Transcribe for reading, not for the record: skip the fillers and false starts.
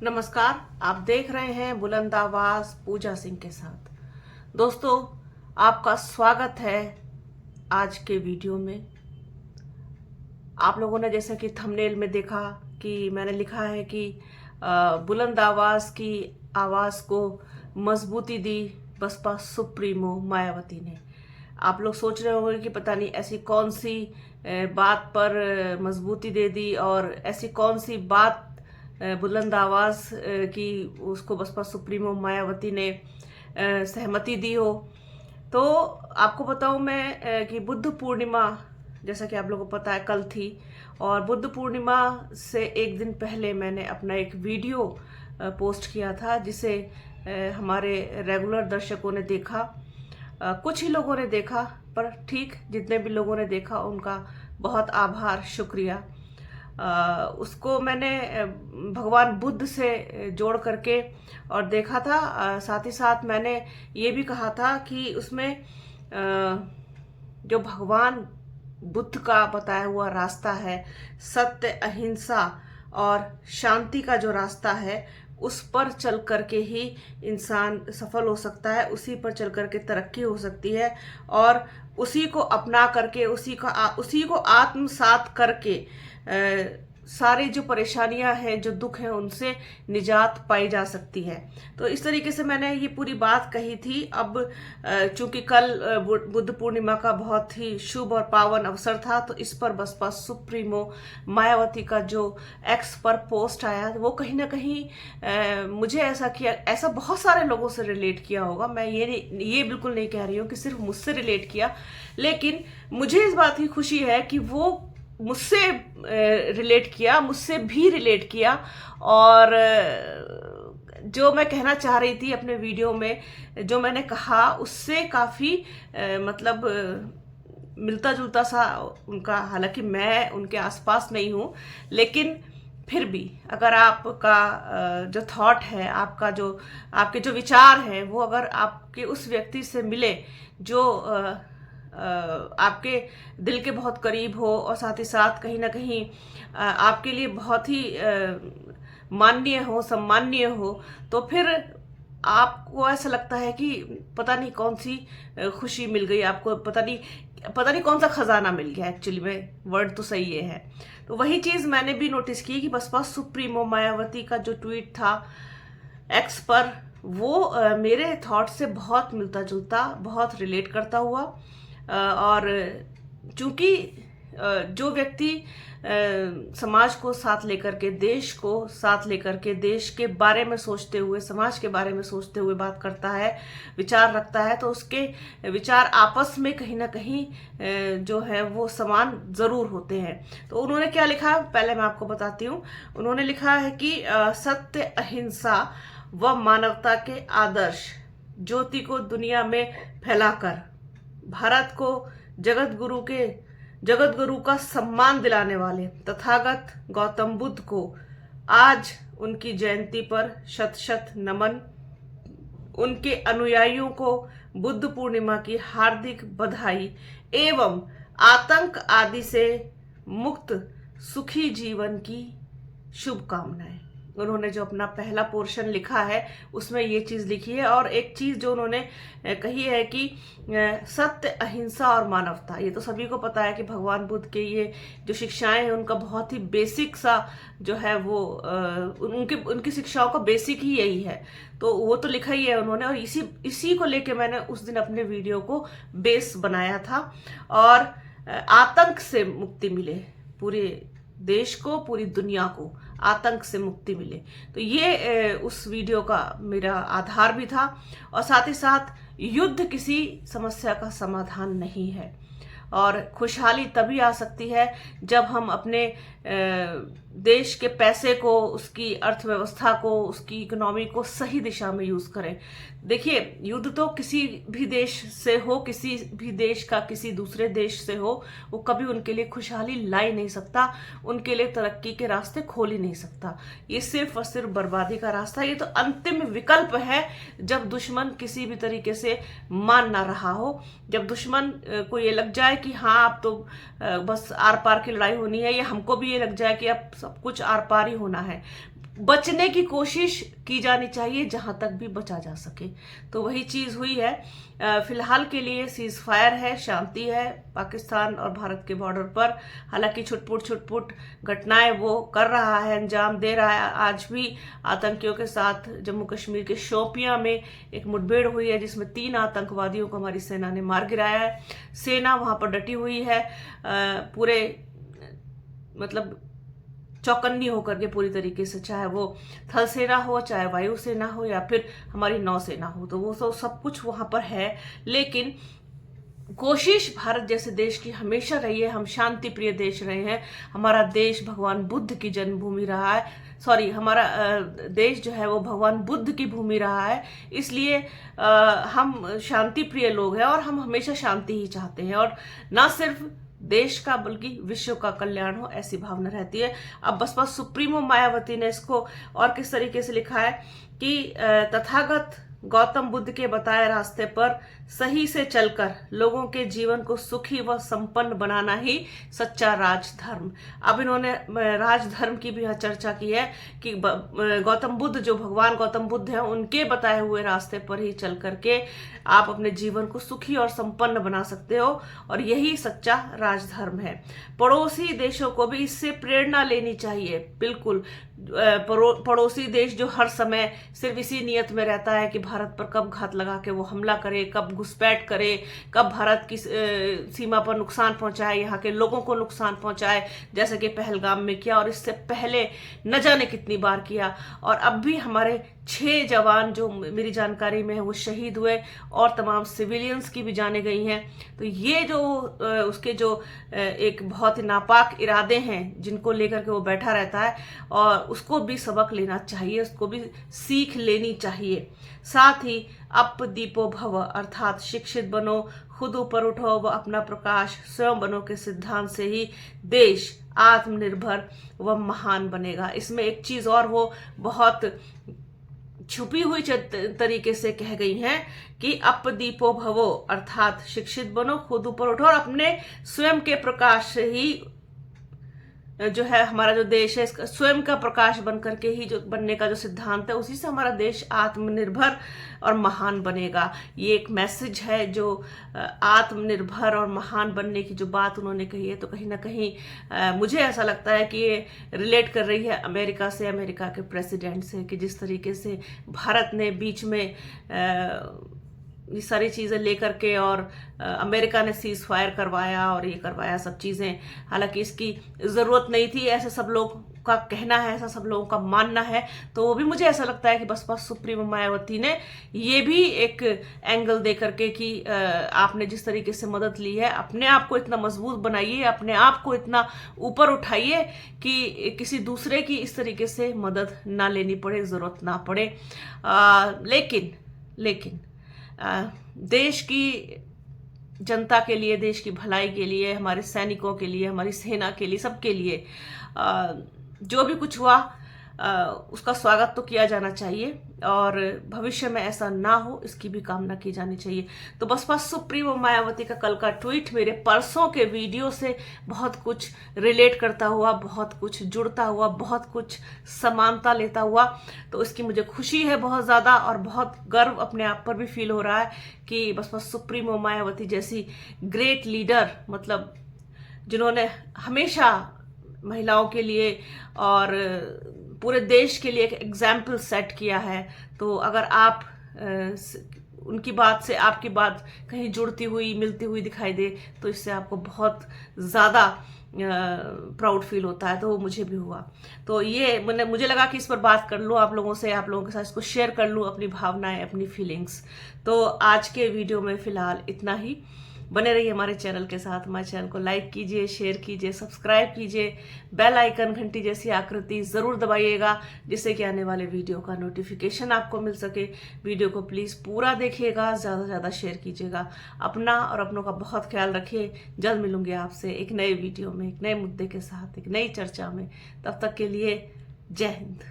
नमस्कार। आप देख रहे हैं बुलंद आवाज पूजा सिंह के साथ। दोस्तों, आपका स्वागत है आज के वीडियो में। आप लोगों ने जैसे कि थंबनेल में देखा कि मैंने लिखा है कि बुलंद आवाज की आवाज को मजबूती दी बसपा सुप्रीमो मायावती ने। आप लोग सोच रहे होंगे कि पता नहीं ऐसी कौन सी बात पर मजबूती दे दी और ऐसी कौन सी बात बुलंद आवाज की उसको बसपा सुप्रीमो मायावती ने सहमति दी हो। तो आपको बताऊं मैं कि बुद्ध पूर्णिमा, जैसा कि आप लोगों को पता है, कल थी। और बुद्ध पूर्णिमा से एक दिन पहले मैंने अपना एक वीडियो पोस्ट किया था, जिसे हमारे रेगुलर दर्शकों ने देखा। कुछ ही लोगों ने देखा, पर ठीक, जितने भी लोगों ने देखा उनका बहुत आभार, शुक्रिया। उसको मैंने भगवान बुद्ध से जोड़ करके और देखा था। साथ ही साथ मैंने ये भी कहा था कि उसमें जो भगवान बुद्ध का बताया हुआ रास्ता है, सत्य, अहिंसा और शांति का जो रास्ता है, उस पर चल करके ही इंसान सफल हो सकता है, उसी पर चल करके तरक्की हो सकती है। और उसी को अपना करके, उसी को आत्मसात करके सारी जो परेशानियां हैं, जो दुख हैं, उनसे निजात पाई जा सकती है। तो इस तरीके से मैंने ये पूरी बात कही थी। अब चूंकि कल बुद्ध पूर्णिमा का बहुत ही शुभ और पावन अवसर था, तो इस पर बसपा सुप्रीमो मायावती का जो एक्स पर पोस्ट आया, वो कहीं ना कहीं मुझे ऐसा बहुत सारे लोगों से रिलेट किया होगा। मैं ये बिल्कुल नहीं कह रही हूँ कि सिर्फ मुझसे रिलेट किया, लेकिन मुझे इस बात की खुशी है कि वो मुझसे रिलेट किया, मुझसे भी रिलेट किया। और जो मैं कहना चाह रही थी अपने वीडियो में, जो मैंने कहा, उससे काफ़ी मतलब मिलता जुलता सा उनका, हालांकि मैं उनके आसपास नहीं हूँ, लेकिन फिर भी अगर आपका जो थॉट है, आपके जो विचार हैं, वो अगर आपके उस व्यक्ति से मिले जो आपके दिल के बहुत करीब हो, और साथ ही साथ कहीं ना कहीं आपके लिए बहुत ही माननीय हो, सम्माननीय हो, तो फिर आपको ऐसा लगता है कि पता नहीं कौन सी खुशी मिल गई आपको, पता नहीं कौन सा खजाना मिल गया। एक्चुअली में वर्ड तो सही ये है। तो वही चीज मैंने भी नोटिस की कि बसपा सुप्रीमो मायावती का जो ट्वीट था एक्स पर, वो मेरे थॉट से बहुत मिलता जुलता, बहुत रिलेट करता हुआ। और चूंकि जो व्यक्ति समाज को साथ लेकर के, देश को साथ लेकर के, देश के बारे में सोचते हुए, समाज के बारे में सोचते हुए बात करता है, विचार रखता है, तो उसके विचार आपस में कहीं ना कहीं जो है वो समान जरूर होते हैं। तो उन्होंने क्या लिखा, पहले मैं आपको बताती हूँ। उन्होंने लिखा है कि सत्य, अहिंसा व मानवता के आदर्श ज्योति को दुनिया में फैलाकर भारत को जगत गुरु का सम्मान दिलाने वाले तथागत गौतम बुद्ध को आज उनकी जयंती पर शत शत नमन। उनके अनुयायियों को बुद्ध पूर्णिमा की हार्दिक बधाई एवं आतंक आदि से मुक्त सुखी जीवन की शुभकामनाएं। उन्होंने जो अपना पहला पोर्शन लिखा है, उसमें ये चीज लिखी है। और एक चीज जो उन्होंने कही है कि सत्य, अहिंसा और मानवता, ये तो सभी को पता है कि भगवान बुद्ध के ये जो शिक्षाएं हैं, उनका बहुत ही बेसिक सा जो है वो उनकी शिक्षाओं का बेसिक ही यही है। तो वो तो लिखा ही है उन्होंने, और इसी को लेके मैंने उस दिन अपने वीडियो को बेस बनाया था। और आतंक से मुक्ति मिले, पूरे देश को, पूरी दुनिया को आतंक से मुक्ति मिले, तो ये उस वीडियो का मेरा आधार भी था। और साथ ही साथ युद्ध किसी समस्या का समाधान नहीं है, और खुशहाली तभी आ सकती है जब हम अपने देश के पैसे को, उसकी अर्थव्यवस्था को, उसकी इकोनॉमी को सही दिशा में यूज करें। देखिए, युद्ध तो किसी भी देश से हो, किसी भी देश का किसी दूसरे देश से हो, वो कभी उनके लिए खुशहाली ला ही नहीं सकता, उनके लिए तरक्की के रास्ते खोल ही नहीं सकता। ये सिर्फ और सिर्फ बर्बादी का रास्ता। ये तो अंतिम विकल्प है जब दुश्मन किसी भी तरीके से मान ना रहा हो, जब दुश्मन को ये लग जाए कि हाँ, अब तो बस आर पार की लड़ाई होनी है, या हमको भी ये लग जाए कि अब सब कुछ आर पार ही होना है। बचने की कोशिश की जानी चाहिए जहां तक भी बचा जा सके। तो वही चीज हुई है। फिलहाल के लिए सीज फायर है, शांति है पाकिस्तान और भारत के बॉर्डर पर। हालांकि छुटपुट घटनाएं वो कर रहा है, अंजाम दे रहा है। आज भी आतंकियों के साथ जम्मू कश्मीर के शोपियां में एक मुठभेड़ हुई है जिसमें 3 आतंकवादियों को हमारी सेना ने मार गिराया है। सेना वहां पर डटी हुई है, पूरे मतलब चौकन्नी होकर के पूरी तरीके से, चाहे वो थल सेना हो, चाहे वायुसेना हो, या फिर हमारी नौसेना हो, तो वो तो सब कुछ वहां पर है। लेकिन कोशिश भारत जैसे देश की हमेशा रही है, हम शांति प्रिय देश रहे हैं। हमारा देश भगवान बुद्ध की जन्मभूमि रहा है, हमारा देश जो है वो भगवान बुद्ध की भूमि रहा है। इसलिए हम शांति प्रिय लोग हैं और हम हमेशा शांति ही चाहते हैं, और ना सिर्फ देश का बल्कि विश्व का कल्याण हो, ऐसी भावना रहती है। अब बसपा सुप्रीमो मायावती ने इसको और किस तरीके से लिखा है कि तथागत गौतम बुद्ध के बताए रास्ते पर सही से चलकर लोगों के जीवन को सुखी व संपन्न बनाना ही सच्चा राजधर्म। अब इन्होंने राजधर्म की भी चर्चा की है कि गौतम बुद्ध, जो भगवान गौतम बुद्ध हैं, उनके बताए हुए रास्ते पर ही चल करके आप अपने जीवन को सुखी और संपन्न बना सकते हो, और यही सच्चा राजधर्म है। पड़ोसी देशों को भी इससे प्रेरणा लेनी चाहिए। बिल्कुल, पड़ोसी देश जो हर समय सिर्फ इसी नियत में रहता है कि भारत पर कब घात लगा के वो हमला करे, कब घुसपैठ करे, कब भारत की सीमा पर नुकसान पहुंचाए, यहाँ के लोगों को नुकसान पहुंचाए, जैसे कि पहलगाम में किया और इससे पहले न जाने कितनी बार किया। और अब भी हमारे 6 जवान जो मेरी जानकारी में है वो शहीद हुए, और तमाम सिविलियंस की भी जाने गई हैं। तो ये जो उसके जो एक बहुत ही नापाक इरादे हैं जिनको लेकर के वो बैठा रहता है, और उसको भी सबक लेना चाहिए, उसको भी सीख लेनी चाहिए। साथ ही अप दीपो भव, अर्थात शिक्षित बनो, खुद ऊपर उठो व अपना प्रकाश स्वयं बनो के सिद्धांत से ही देश आत्मनिर्भर व महान बनेगा। इसमें एक चीज और वो बहुत छुपी हुई तरीके से कह गई हैं कि अप दीपो भवो, अर्थात शिक्षित बनो, खुद ऊपर उठो और अपने स्वयं के प्रकाश से ही जो है हमारा जो देश है इसका स्वयं का प्रकाश बन करके ही जो बनने का जो सिद्धांत है, उसी से हमारा देश आत्मनिर्भर और महान बनेगा। ये एक मैसेज है जो आत्मनिर्भर और महान बनने की जो बात उन्होंने कही है, तो कहीं ना कहीं मुझे ऐसा लगता है कि ये रिलेट कर रही है अमेरिका से, अमेरिका के प्रेसिडेंट से, कि जिस तरीके से भारत ने बीच में ये सारी चीज़ें लेकर के, और अमेरिका ने सीज फायर करवाया और ये करवाया सब चीज़ें। हालांकि इसकी ज़रूरत नहीं थी, ऐसा सब लोग का कहना है, ऐसा सब लोगों का मानना है। तो वो भी मुझे ऐसा लगता है कि बसपा सुप्रीमो मायावती ने ये भी एक एंगल दे करके कि आपने जिस तरीके से मदद ली है, अपने आप को इतना मजबूत बनाइए, अपने आप को इतना ऊपर उठाइए कि किसी दूसरे की इस तरीके से मदद ना लेनी पड़े, ज़रूरत ना पड़े। लेकिन देश की जनता के लिए, देश की भलाई के लिए, हमारे सैनिकों के लिए, हमारी सेना के लिए, सबके लिए जो भी कुछ हुआ उसका स्वागत तो किया जाना चाहिए, और भविष्य में ऐसा ना हो इसकी भी कामना की जानी चाहिए। तो बसपा सुप्रीमो मायावती का कल का ट्वीट मेरे परसों के वीडियो से बहुत कुछ रिलेट करता हुआ, बहुत कुछ जुड़ता हुआ, बहुत कुछ समानता लेता हुआ, तो इसकी मुझे खुशी है बहुत ज़्यादा, और बहुत गर्व अपने आप पर भी फील हो रहा है कि बसपा सुप्रीमो मायावती जैसी ग्रेट लीडर, मतलब जिन्होंने हमेशा महिलाओं के लिए और पूरे देश के लिए एक एग्जाम्पल सेट किया है। तो अगर आप उनकी बात से आपकी बात कहीं जुड़ती हुई, मिलती हुई दिखाई दे, तो इससे आपको बहुत ज़्यादा प्राउड फील होता है। तो वो मुझे भी हुआ। तो ये मुझे लगा कि इस पर बात कर लूँ आप लोगों से, आप लोगों के साथ इसको शेयर कर लूँ, अपनी भावनाएं, अपनी फीलिंग्स। तो आज के वीडियो में फ़िलहाल इतना ही। बने रहिए हमारे चैनल के साथ। हमारे चैनल को लाइक कीजिए, शेयर कीजिए, सब्सक्राइब कीजिए, बेल आइकन घंटी जैसी आकृति ज़रूर दबाइएगा, जिससे कि आने वाले वीडियो का नोटिफिकेशन आपको मिल सके। वीडियो को प्लीज़ पूरा देखिएगा, ज़्यादा से ज़्यादा शेयर कीजिएगा। अपना और अपनों का बहुत ख्याल रखिए। जल्द मिलूंगी आपसे एक नए वीडियो में, एक नए मुद्दे के साथ, एक नई चर्चा में। तब तक के लिए जय हिंद।